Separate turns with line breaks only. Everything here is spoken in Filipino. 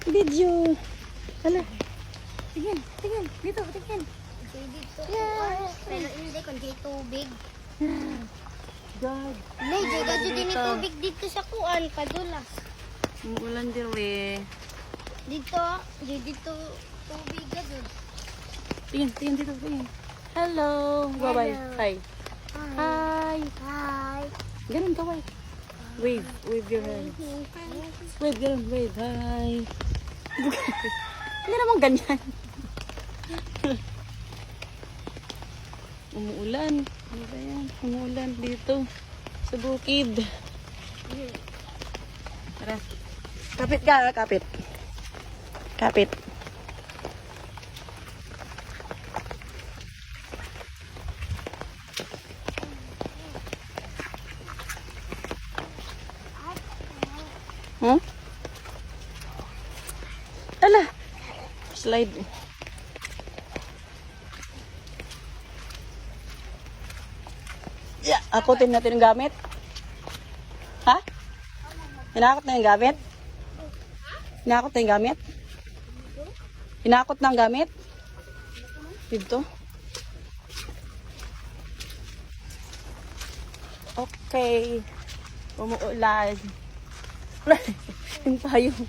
Video. Hala. Tingin. Dito, tingin.
Dito.
Yeah.
Pero hindi kung di tubig.
God.
Nay, jaga din ni tubig dito sa kuan, padulas.
Umuulan din we.
Dito tubig gadud.
Tingin dito, tingin. Hello. Bye-bye.
Hello.
Hi. Hi.
Hi.
Ganun ka, wave. Wave your hand. Wave, ganun, wave. Hi. Hindi naman ganyan. Umuulan. Ano ba yan? Umuulan dito. Sa bukid. Tara. Kapit ka, kapit. Kapit. Hmm? Ala. Slide. Yeah, akutin natin yung gamit. Ha? Hinakot na yung gamit? Hinakot na yung gamit? Hinakot na ang gamit? Dito? Okay. Umuulan. Yung payong.